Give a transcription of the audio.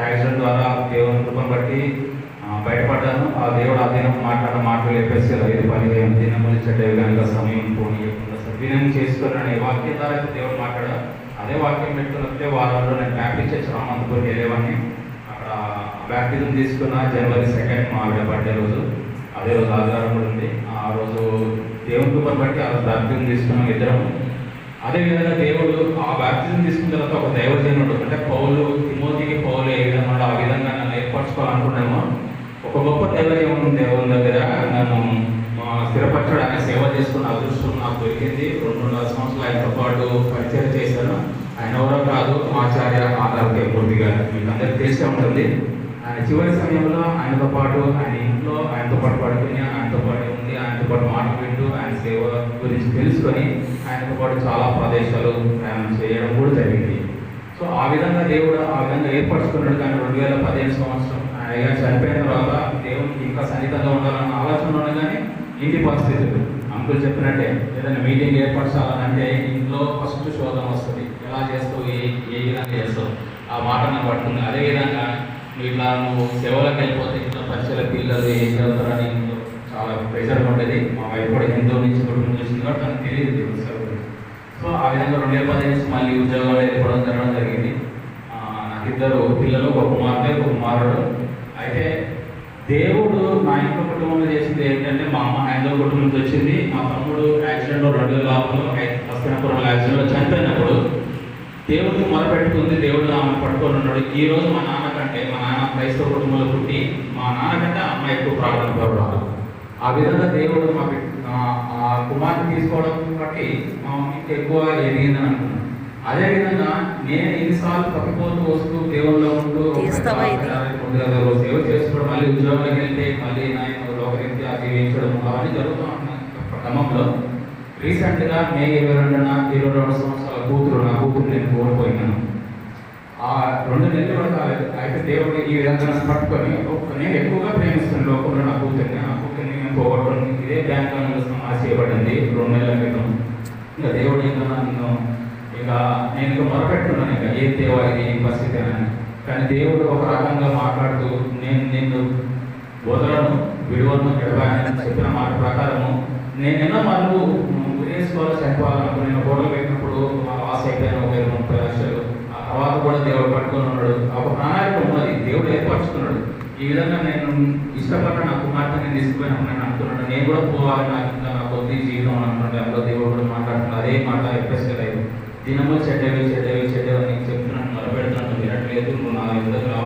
Accident ద్వారా దేవుని కృపను బట్టి బయటపడ్డాను. ఆ దేవుడు అధీనం మాట్లాడిన మాటలు చెప్పేసి 5-15 దినములు చెడ్డవి కనుక సమయం పోనీయకుండా సద్వినియోగం చేసుకున్నాను. ఏ వాక్యం ద్వారా అయితే దేవుడు మాట్లాడా అదే వాక్యం పెట్టుకున్నట్టే వారంలో నేను బ్యాప్టిస్ట్ చర్చ్ రామంతపూర్కి వెళ్ళేవాడిని. అక్కడ బ్యాప్టిజం తీసుకున్న January 2 మా ఆవిడ బర్త్డే రోజు. అదే రోజు ఆదివారం కూడా ఉంది. ఆ రోజు దేవుని కృపను బట్టి ఆ రోజు బ్యాప్టిజం తీసుకున్నాం ఇద్దరం. అదేవిధంగా దేవుడు ఆ బ్యాప్టిజం తీసుకున్న తర్వాత ఒక దైవజనుడు అంటే తిమోతికి పౌలు ఏ విధంగా ఆ విధంగా నన్ను ఏర్పరచుకోవాలనుకున్నామో ఒక గొప్ప దైవజనుడు దేవుని దగ్గర నన్ను స్థిరపరచడం ఆయన సేవ చేసుకున్న అదృష్టం నాకు దొరికింది. 2.5 సంవత్సరాలు ఆయనతో పాటు పరిచయం చేశాను. ఆయన ఎవరో కాదు ఆచార్య ఆర్కే మూర్తి గారు, మీకు అందరికీ తెలిసే ఉంటుంది. ఆయన చివరి సమయంలో ఆయనతో పాటు ఆయన ఇంట్లో ఆయనతో పాటు పడుకుని ఆయనతో పాటు ఉండి ఆయనతో పాటు మాటలు వింటూ ఆయన సేవ గురించి తెలుసుకొని ఆయనతో పాటు చాలా ప్రదేశాలు ప్రయాణం చేయడం కూడా జరిగింది. సో ఆ విధంగా దేవుడు ఆ విధంగా ఏర్పరచుకున్నాడు. కానీ 2015 సంవత్సరం ఆయన చనిపోయిన తర్వాత దేవునికి ఇంకా సన్నిహితంగా ఉండాలన్న ఆలోచన ఉన్నా కానీ ఇంటి పరిస్థితులు అంకుల్ చెప్పినట్టే ఏదైనా మీటింగ్ ఏర్పరచాలంటే ఇంట్లో ఫస్ట్ శోధన వస్తుంది. ఎలా చేస్తావు, ఏ విధంగా చేస్తావు, ఆ మాట నాకు పడుతుంది. అదేవిధంగా నువ్వు సేవలకు వెళ్ళిపోతే ఇంట్లో పరిచయాల పిల్లలు ఏం చదువుతారని ఇంట్లో చాలా ప్రెషర్ ఉంటుంది. మా వైఫ్ కూడా ఎంతో నుంచి కుటుంబం చూసింది కాబట్టి తనకు తెలియదు సేవ. సో ఆ విధంగా 2015 మళ్ళీ ఉద్యోగాలు వెళ్ళిపోవడం జరగడం జరిగింది. నాకు 2 పిల్లలు, ఒక కుమార్తె ఒక కుమారుడు. అయితే దేవుడు మా ఇంట్లో కుటుంబంలో చేసింది ఏంటంటే మా అమ్మ హైందవ కుటుంబం నుంచి వచ్చింది. మా తమ్ముడు యాక్సిడెంట్లో 2006లో హస్తినాపురం యాక్సిడెంట్లో చనిపోయినప్పుడు దేవుడికి మొదలుపెట్టుకుంది. దేవుడు ఆమె పట్టుకొని ఉన్నాడు. ఈ రోజు మా నాన్న క్రైస్తవ కుటుంబంలో పుట్టి మా నాన్నకంటే అమ్మ ఎక్కువ ప్రార్థన పరుడు. ఆ విధంగా దేవుడు ఆ కుమార్తె తీసుకోవడం బట్టి మా మమ్మీకి ఎక్కువ ఎదిగిందని అనుకున్నాను. అదేవిధంగా నేను ఎన్నిసార్లు తప్పిపోతూ వస్తూ దేవుళ్ళలో ఉంటూ సేవ చేసుకోవడం, మళ్ళీ ఉద్యోగానికి వెళ్తే మళ్ళీ నేను లోకరీత్యా జీవించడం అవన్నీ జరుగుతూ ఉంటున్నాను. క్రమంలో రీసెంట్గా మే 22న 22 సంవత్సరాల నా కూతురు నేను కోల్పోయినాను. ఆ 2 నెలలు కూడా కాలేదు. అయితే దేవుడు ఈ విధంగా పట్టుకొని నేను ఎక్కువగా ప్రేమిస్తాను లోకంలో నా కూతుర్ని నేను పోగొట్టుకుని ఇదే బ్యాంక్ సమాజ్ చేయబడింది 2 నెలల క్రితం. ఇంకా దేవుడు నేను మొదలుపెట్టుకున్నాను ఇంకా ఏం దేవాలి ఏం పరిస్థితి అని. కానీ దేవుడు ఒక రకంగా మాట్లాడుతూ నేను వదలను విడువను ఎడబాయని చెప్పిన మాట ప్రకారము నేను ఎన్నో మార్లు ఉరేసుకోవాలి చనిపోవాలనుకుని నేను గోడలు పెట్టినప్పుడు మా లాస్ అయిపోయిన 30 లక్షలు. ఆ తర్వాత కూడా దేవుడు పట్టుకొని ఉన్నాడు. ఒక ప్రణాళిక ఉన్నది, దేవుడు ఏర్పరచుకున్నాడు. ఈ విధంగా నేను ఇష్టపడ్డ నా కుమార్తె నేను తీసుకుపోయినప్పుడు నేను అనుకున్నాను నేను కూడా పోవాలి, నాకు ఇంకా నా కొద్ది జీవితం అనుకుంటే అందులో దేవుడు కూడా మాట్లాడుతున్నాడు. అదే మాట ఎప్పేసుకోలేదు. దినము చెడ్డవి నీకు చెప్తున్నాను, మొదలుపెడుతున్నాను, వినట్లేదు, నువ్వు నా ఎందుకు